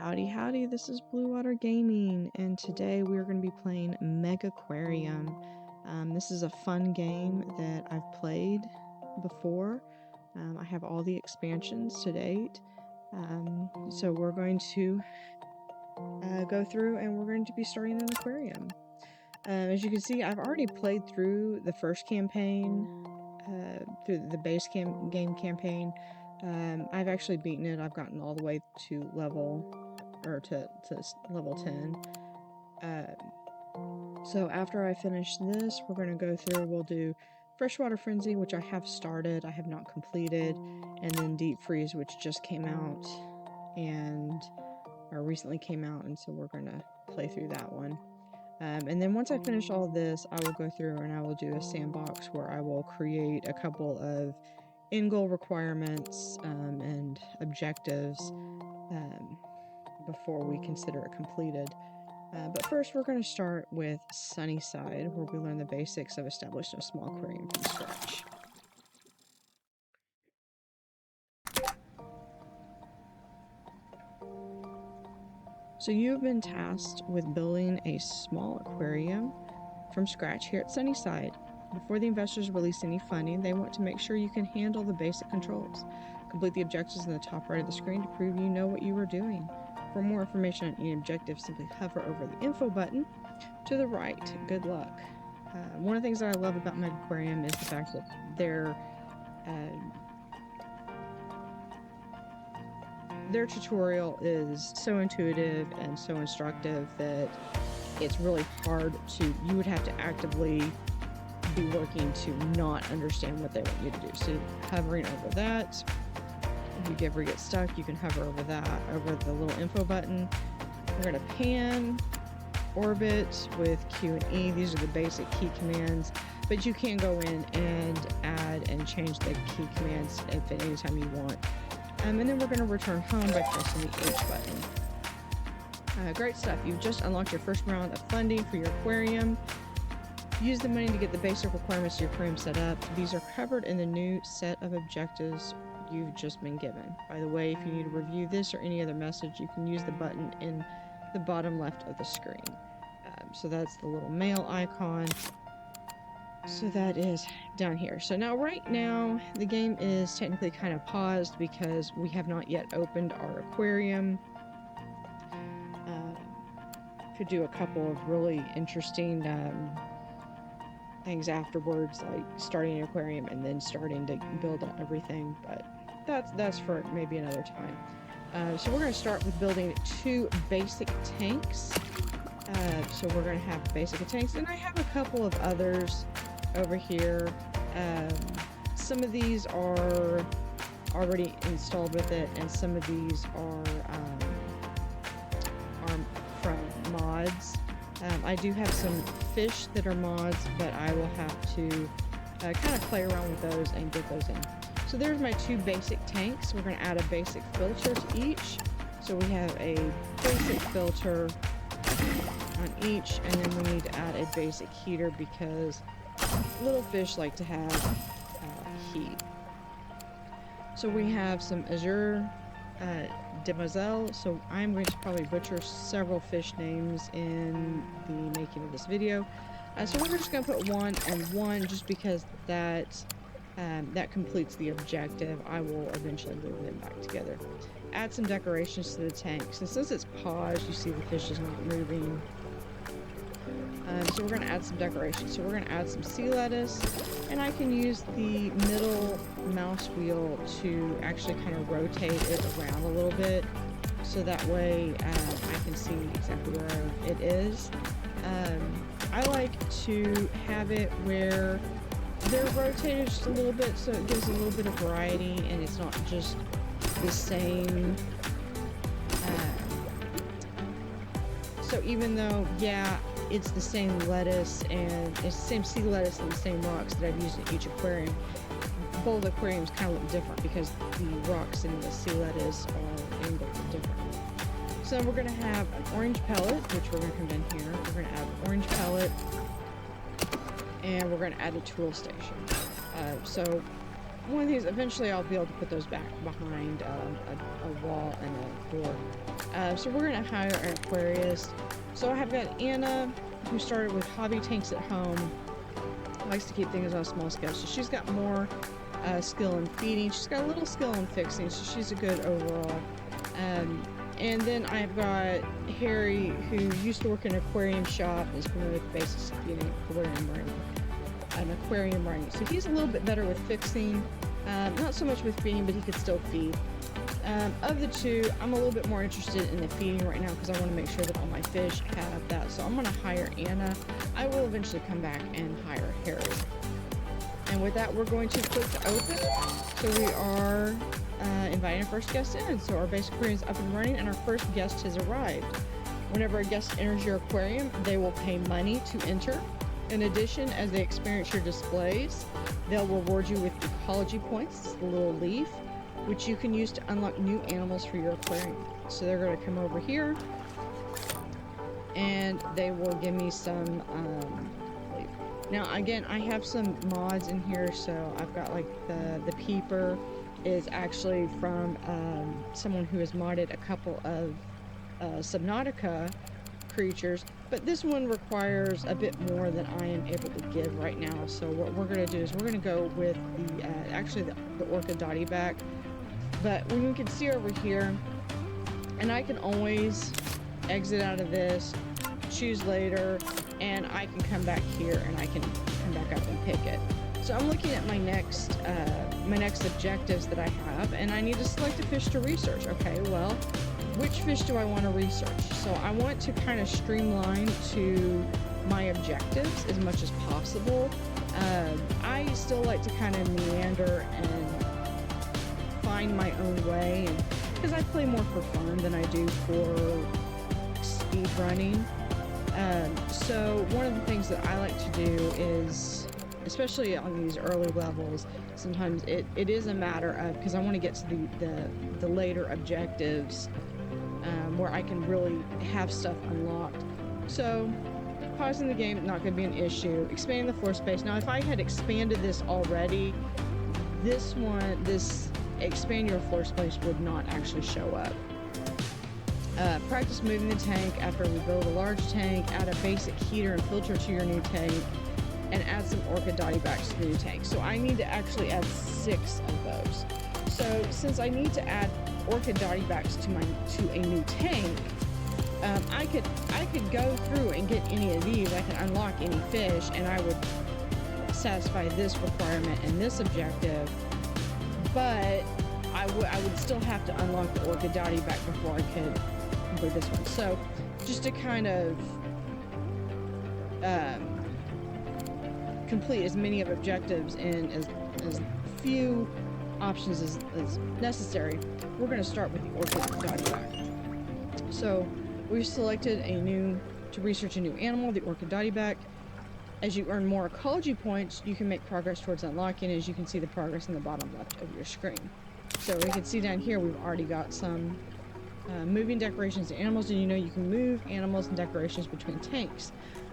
Howdy Howdy, this is Blue Otter Gaming, and today we're going to be playing Megaquarium. This is a fun game that I've played before. I have all the expansions to date, so we're going to go through and we're going to be starting an aquarium. As you can see, I've already played through the first campaign, through the base game campaign. I've actually beaten it. I've gotten all the way to level 10. So after I finish this, we're going to go through, we'll do Freshwater Frenzy, which I have started, I have not completed, and then Deep Freeze, which just came out, or recently came out, and so we're going to play through that one. And then once I finish all this, I will go through and I will do a sandbox where I will create a couple of end goal requirements and objectives before we consider it completed. But first we're going to start with Sunnyside, where we learn the basics of establishing a small aquarium from scratch. So you have been tasked with building a small aquarium from scratch here at Sunnyside. Before the investors release any funding, they want to make sure you can handle the basic controls. Complete the objectives in the top right of the screen to prove you know what you are doing. For more information on any objective, simply hover over the info button to the right. Good luck. One of the things that I love about Megaquarium is the fact that their tutorial is so intuitive and so instructive that it's really hard to, you would have to actively be working to not understand what they want you to do. So hovering over that, if you ever get stuck, you can hover over that, over the little info button. We're going to pan, orbit with Q and E. These are the basic key commands, but you can go in and add and change the key commands if at any time you want. And then we're going to return home by pressing the H button. Great stuff. You've just unlocked your first round of funding for your aquarium. Use the money to get the basic requirements of your aquarium set up. These are covered in the new set of objectives you've just been given. By the way, if you need to review this or any other message, you can use the button in the bottom left of the screen. So that's the little mail icon. So that is down here. So now, right now, the game is technically kind of paused because we have not yet opened our aquarium. Could do a couple of really interesting things afterwards, like starting an aquarium and then starting to build up everything, but that's for maybe another time. So we're going to start with building 2 basic tanks. So we're going to have basic tanks, and I have a couple of others over here. Some of these are already installed with it, and some of these are from mods. I do have some fish that are mods, but I will have to kind of play around with those and get those in. So there's my 2 basic tanks. We're going to add a basic filter to each. So we have a basic filter on each, and then we need to add a basic heater because little fish like to have heat. So we have some Azure Demoiselle, so I'm going to probably butcher several fish names in the making of this video. So we're just going to put 1 and 1 just because that completes the objective. I will eventually move them back together. Add some decorations to the tanks, and since it's paused, you see the fish is not moving. So we're going to add some decorations. So we're going to add some sea lettuce, and I can use the middle mouse wheel to actually kind of rotate it around a little bit, so that way I can see exactly where it is. I like to have it where they're rotated just a little bit, so it gives a little bit of variety, and it's not just the same. So even though, yeah, it's the same lettuce and it's the same sea lettuce and the same rocks that I've used in each aquarium, both aquariums kind of look different because the rocks and the sea lettuce are angled differently. So we're going to have an orange pellet, which we're going to come in here. We're going to add an orange pellet, and we're going to add a tool station. So one of these, eventually I'll be able to put those back behind a wall and a door. So we're going to hire an aquarist. So I have got Anna, who started with hobby tanks at home, likes to keep things on a small scale. So she's got more skill in feeding. She's got a little skill in fixing, so she's a good overall. And then I've got Harry, who used to work in an aquarium shop, is familiar with the basics of getting an aquarium running. So he's a little bit better with fixing, not so much with feeding, but he could still feed. Of the two, I'm a little bit more interested in the feeding right now because I want to make sure that all my fish have that. So I'm going to hire Anna. I will eventually come back and hire Harry. And with that, we're going to click to open. So we are inviting our first guest in. So our base aquarium is up and running, and our first guest has arrived. Whenever a guest enters your aquarium, they will pay money to enter. In addition, as they experience your displays, they'll reward you with ecology points, the little leaf, which you can use to unlock new animals for your aquarium. So they're going to come over here, and they will give me some leaf. Now again, I have some mods in here, so I've got like the peeper is actually from someone who has modded a couple of Subnautica creatures, but this one requires a bit more than I am able to give right now. So what we're going to do is we're going to go with the actually the Orca Dotty back. But when you can see over here, and I can always exit out of this, choose later, and I can come back here and I can come back up and pick it. So I'm looking at my next objectives that I have, and I need to select a fish to research. Okay, well, which fish do I want to research? So I want to kind of streamline to my objectives as much as possible. I still like to kind of meander and find my own way, and because I play more for fun than I do for speed running. So one of the things that I like to do is, especially on these early levels, sometimes it is a matter of, because I want to get to the later objectives where I can really have stuff unlocked. So pausing the game, not going to be an issue. Expanding the floor space. Now if I had expanded this already, this expand your floor space would not actually show up. Practice moving the tank after we build a large tank. Add a basic heater and filter to your new tank, and add some Orca Dotty backs to the new tank. So I need to actually add 6 of those. So since I need to add Orca Dotty backs to a new tank, I could go through and get any of these. I can unlock any fish, and I would satisfy this requirement and this objective. But I would still have to unlock the Orca Dotty back before I could complete this one. So just to kind of complete as many of objectives in as few options as necessary, we're going to start with the Orca Dotty back. So we've selected to research a new animal, the Orca Dotty back. As you earn more ecology points, you can make progress towards unlocking. As you can see the progress in the bottom left of your screen. So we can see down here we've already got some moving decorations to animals. And you can move animals and decorations between tanks.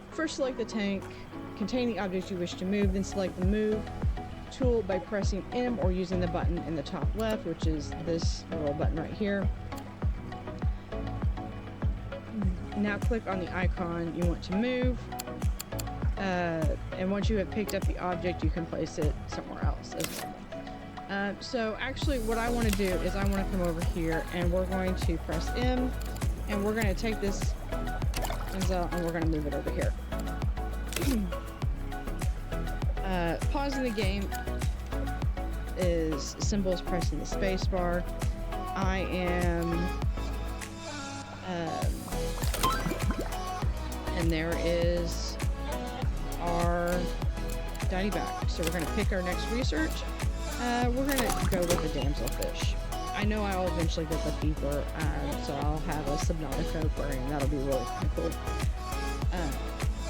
First select the tank containing the objects you wish to move, then select the move tool by pressing M or using the button in the top left, which is this little button right here. Now click on the icon you want to move. And once you have picked up the object, you can place it somewhere else as well. So actually what I want to do is I want to come over here, and we're going to press M, and we're going to take this and we're going to move it over here. Pausing the game is simple as pressing the space bar. I am and there is our Dotty back. So we're going to pick our next research. We're going to go with the damselfish. I know I'll eventually get the peeper, so I'll have a Subnautica aquarium. That'll be really kind of cool.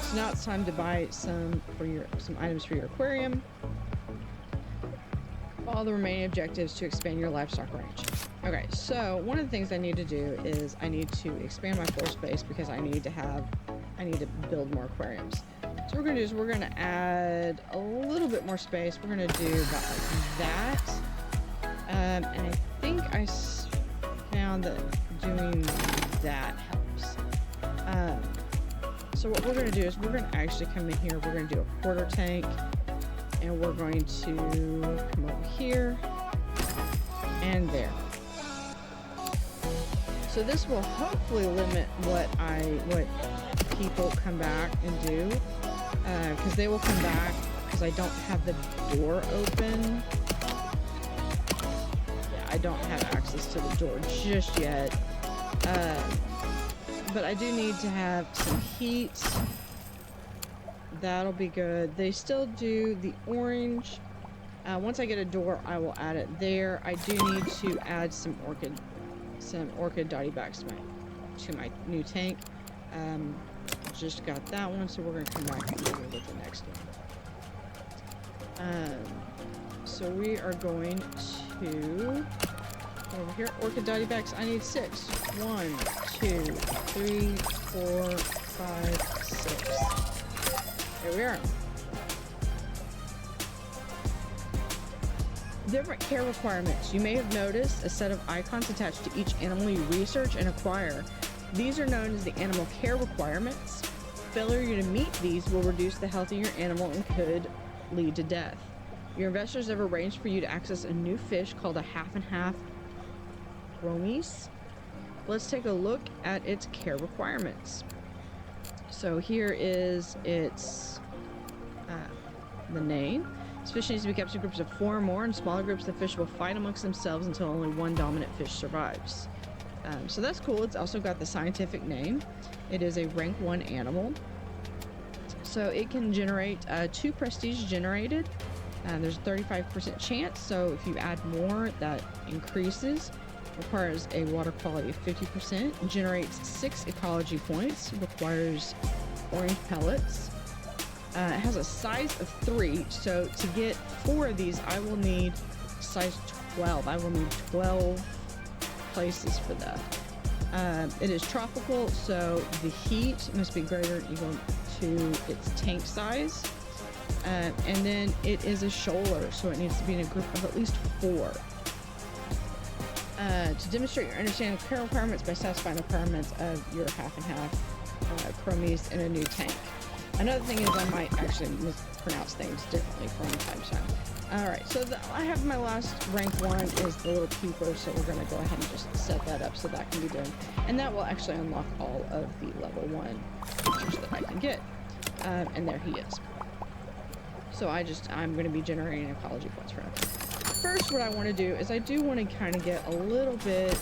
So now it's time to buy some items for your aquarium. Follow the remaining objectives to expand your livestock range. Okay, so one of the things I need to do is I need to expand my floor space because I need to build more aquariums. So what we're gonna do is we're gonna add a little bit more space. We're gonna do about like that. And I think I found that doing that helps. So what we're gonna do is we're gonna actually come in here. We're gonna do a quarter tank, and we're going to come over here and there. So this will hopefully limit what people come back and do, because they will come back because I don't have the door open. Yeah, I don't have access to the door just yet. But I do need to have some heat. That'll be good. They still do the orange. Once I get a door, I will add it there. I do need to add some orchid dotty backs to my new tank. Just got that one, so we're gonna come back and with the next one. So we are going to over here, orchid dotty backs. I need 6. 1, 2, 3, 4, 5, 6. There we are. Different care requirements. You may have noticed a set of icons attached to each animal you research and acquire. These are known as the animal care requirements. Failure to meet these will reduce the health of your animal and could lead to death. Your investors have arranged for you to access a new fish called a half and half chromis. Let's take a look at its care requirements. So here is its the name. This fish needs to be kept in groups of 4 or more. In smaller groups, the fish will fight amongst themselves until only one dominant fish survives. So that's cool. It's also got the scientific name. It is a rank 1 animal. So it can generate 2 prestige generated. There's a 35% chance, so if you add more, that increases. Requires a water quality of 50%. Generates 6 ecology points. Requires orange pellets. It has a size of 3, so to get 4 of these, I will need size 12. I will need 12 places for that. It is tropical, so the heat must be greater or equal to its tank size. And then it is a shoaler, so it needs to be in a group of at least 4. To demonstrate your understanding of care requirements by satisfying the requirements of your half and half chromies in a new tank. Another thing is I might actually mispronounce things differently from time to time. Alright, so I have my last rank 1 is the little keeper, so we're going to go ahead and just set that up so that can be done. And that will actually unlock all of the level 1 features that I can get. And there he is. So I'm going to be generating ecology points for him. First, what I want to do is I do want to kind of get a little bit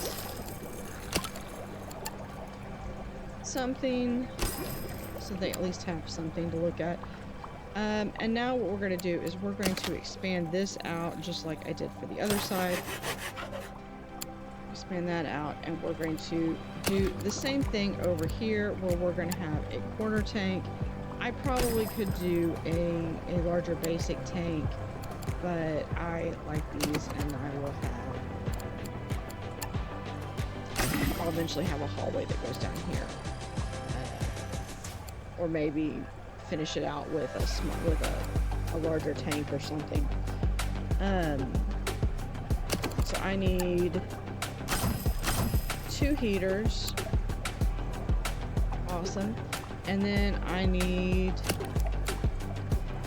something so they at least have something to look at. And now what we're going to do is we're going to expand this out just like I did for the other side. Expand that out, and we're going to do the same thing over here where we're going to have a corner tank. I probably could do a larger basic tank, but I like these, and I'll eventually have a hallway that goes down here. Or maybe finish it out with a larger tank or something. So I need 2 heaters. Awesome. And then I need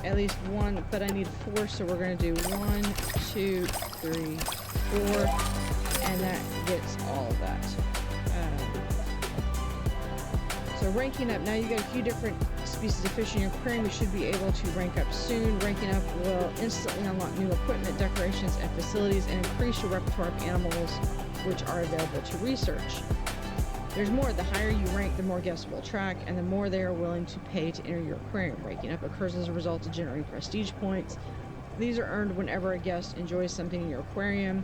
at least 1, but I need 4, so we're going to do 1, 2, 3, 4, and that gets all of that. So ranking up, now you've got a few different species of fish in your aquarium. You should be able to rank up soon. Ranking up will instantly unlock new equipment, decorations, and facilities, and increase your repertoire of animals which are available to research. There's more. The higher you rank, the more guests will attract, and the more they are willing to pay to enter your aquarium. Ranking up occurs as a result of generating prestige points. These are earned whenever a guest enjoys something in your aquarium.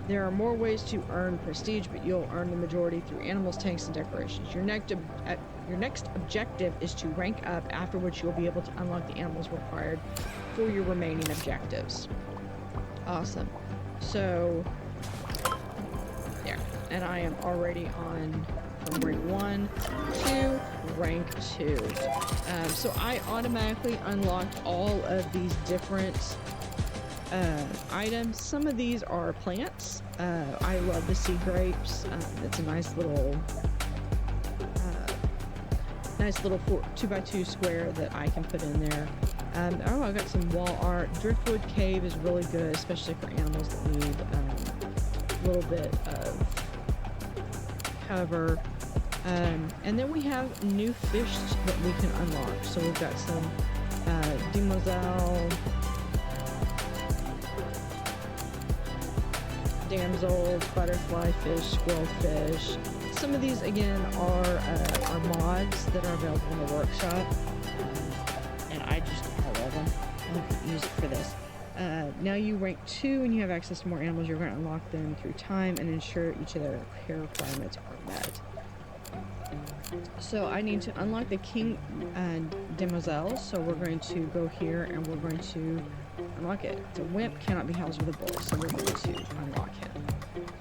There are more ways to earn prestige, but you'll earn the majority through animals, tanks, and decorations. Your next objective is to rank up, after which you'll be able to unlock the animals required for your remaining objectives. Awesome. So, there. And I am already on from rank 1 to rank 2. So I automatically unlocked all of these different items. Some of these are plants. I love the sea grapes. It's a nice little 2x2 square that I can put in there. Oh, I got some wall art. Driftwood cave is really good, especially for animals that need a little bit of cover. And then we have new fish that we can unlock. So we've got some demoiselle, damsels, butterfly fish, squirrel fish. Some of these again are mods that are available in the workshop, and I love them. I'll use it for this. Now you rank 2 and you have access to more animals. You're going to unlock them through time and ensure each of their care requirements are met. So I need to unlock the king demoiselle. So we're going to go here and we're going to unlock it. The wimp cannot be housed with a bull, so we're going to unlock him.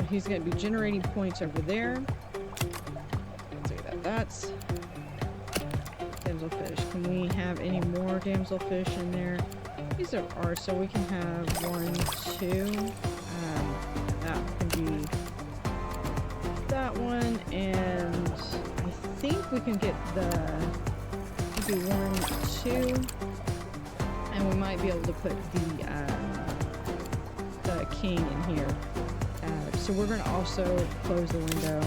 He's going to be generating points over there. Let's see that. That's damselfish. Can we have any more damselfish in there? These are so we can have 1, 2. That can be that one, and I think we can get maybe 1, 2, and we might be able to put the king in here. So we're going to also close the window.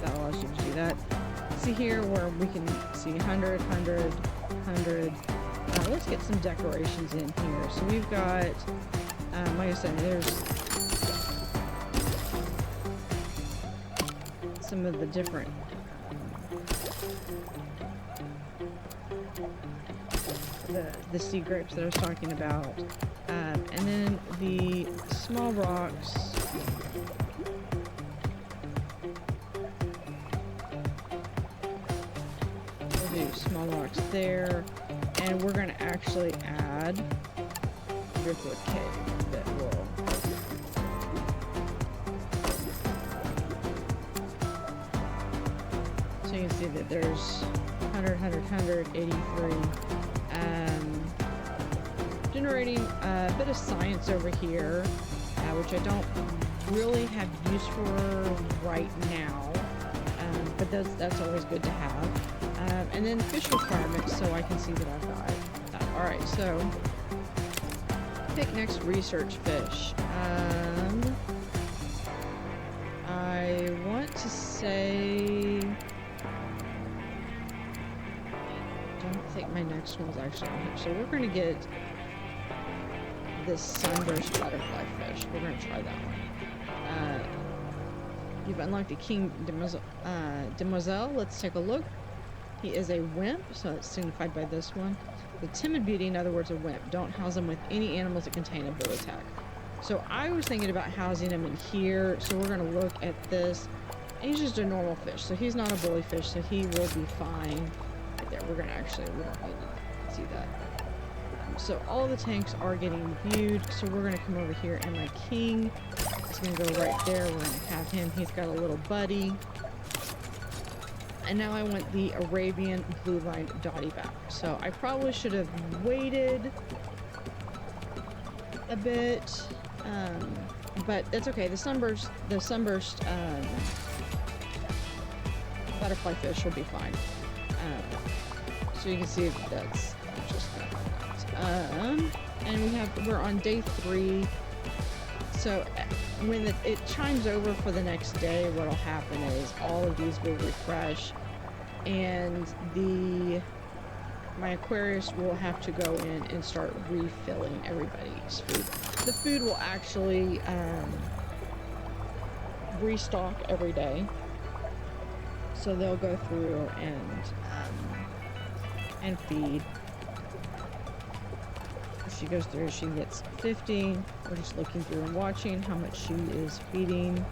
That allows you to do that. See here where we can see 100, 100, 100. Let's get some decorations in here. So we've got, like I said, there's some of the different the sea grapes that I was talking about, and then the small rocks. We'll do small rocks there, and we're going to actually add driftwood cave that will. So you can see that there's 100, 100, 100, 83. Generating a bit of science over here, which I don't really have use for right now, but that's always good to have. And then fish requirements, so I can see that I've got that. All right, so pick next research fish. I want to say, I don't think my next one's actually on here, so we're going to get this sunburst butterfly fish. We're going to try that one. You've unlocked the king demoiselle. Let's take a look. He is a wimp, so it's signified by this one. The timid beauty, in other words, a wimp. Don't house them with any animals that contain a bull attack. So I was thinking about housing him in here, so we're going to look at this. And he's just a normal fish, so he's not a bully fish, so he will be fine. Right there, we don't need to see that. So all the tanks are getting viewed, so we're going to come over here, and my king is going to go right there. We're going to have him. He's got a little buddy. And now I want the Arabian blue-lined dotty back. So I probably should have waited a bit, but that's okay. The sunburst butterfly fish will be fine. So you can see that's just kind of and we're on day 3. So when it chimes over for the next day, what'll happen is all of these will refresh, and my Aquarius will have to go in and start refilling everybody's food. The food will actually restock every day, so they'll go through and feed. She goes through, she gets 50. We're just looking through and watching how much she is feeding.